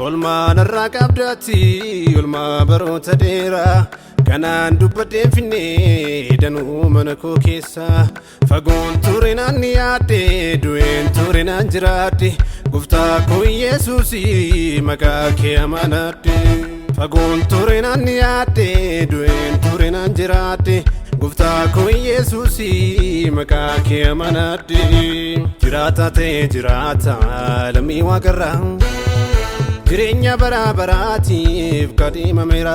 Olmaan irraa qabdaatti olmaa baroota dheeraa kanaan dubbadheen finnee danuu mana koo keessa fagoon ture naan yaadde du'een ture naan jiraadde Gooftaa koo Yesuus maqaa kee amanadhe fagoon ture naan yaadde du'een ture naan jiraadde Gooftaa koo Yesuus maqaa kee amanadhe jiraata ta'e jiraata lammii waaqarraa Jireenya bara baraatiif kadhimameera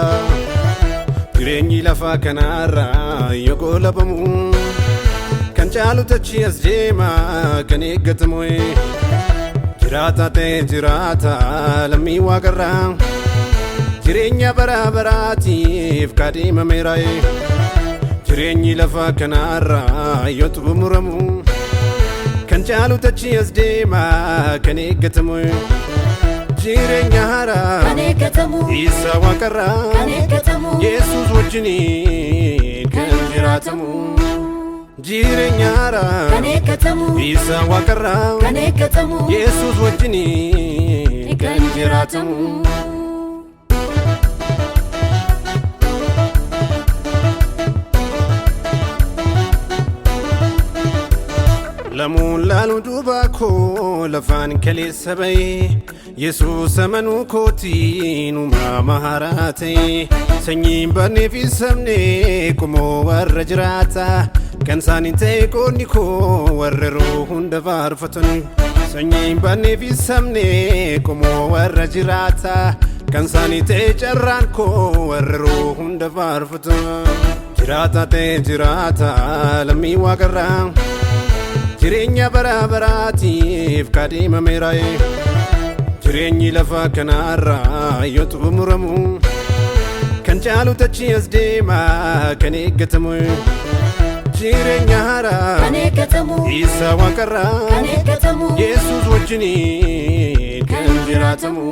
Jireenyi lafa kanarraa yoo goolabamu kan caalu tachi as deema kan eeggatamu jiraata ta'e jiraata lammii waaqarraa Jireenya bara baraatiif kadhimameera Jireenyi lafa kanarraa yoo xumuramu kan caalu tachi as deema kan eeggatamu Jireenya haaraa kan eeggatamu Isa waaqarraa kan eeggatamu Yesuus wajjiniin kan jiraatamu Jireenya haaraa kan eeggatamu Isa waaqarraa kan eeggatamu Yesuus wajjiniin kan jiraatamu Lamuun laalu duuba koo lafaan kaleessa ba'e Yesuus amanuu kootiin uumama haaraa ta'e sanyiin barnee fi sabnee qomoo warra jiraata kan isaanii ta'e qoonni koo warra yeroo hunda faarfatan sanyiin barnee fi sabnee qomoo warra jiraata kan isaanii ta'e carraan koo warra yeroo hunda faarfatan jiraata ta'e jiraata lammii waaqarraa Jireenya bara baraatiif kadhimameera Jireenyi lafa kanarraa yoo xumuramu kan caalu tachi as deema kan eeggatamu Jireenya haaraa kan eeggatamu Isa waaqarraa kan eeggatamu Yesuus wajjiniin kan jiraatamu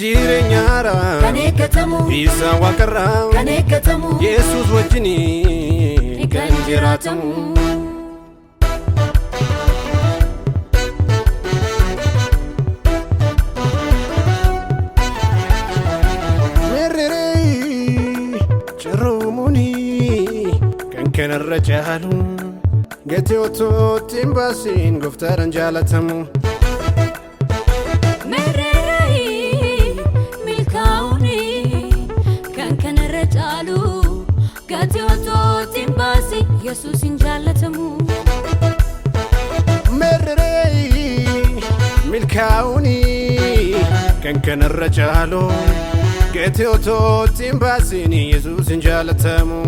Jireenya haaraa kan eeggatamu Isa waaqarraa kan eeggatamu Yesuus wajjiniin kan jiraatamu Kanarra caalu gatii otootti hin baasiin gooftaadhaan jaalatamu Merreerii milkaa'uuni kan kanarra caalu gatii otootti hin baasiin Yesuusin jaalatamu Merreerii milkaa'uuni kan kanarra caalu gatii otootti hin baasiin Yesuusin jaalatamu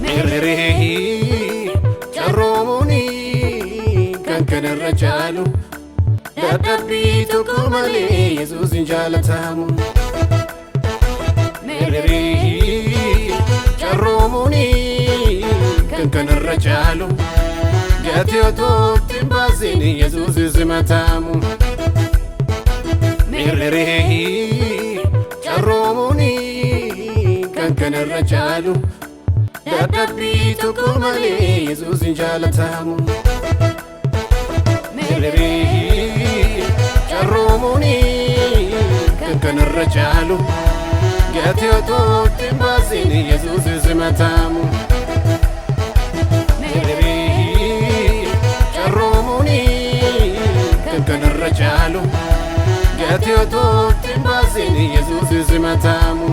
Merreerii carroomuni kan kanarra caalu dadhabbii tokko malee Yesuusin jaalatamu Merreerii carroomuni kan kanarra caalu gatii otootti hin baasiin Yesuusin simatamu Merreerii carroomuni kan kanarra caalu dadhabbii tokko malee Yesuusin jaalatamu Merreerii carroomuni kan kanarra caalu gatii otootti hin baasiin Yesuusin simatamu Merreerii carroomuni kan kanarra caalu gatii otootti hin baasiin Yesuusin simatamu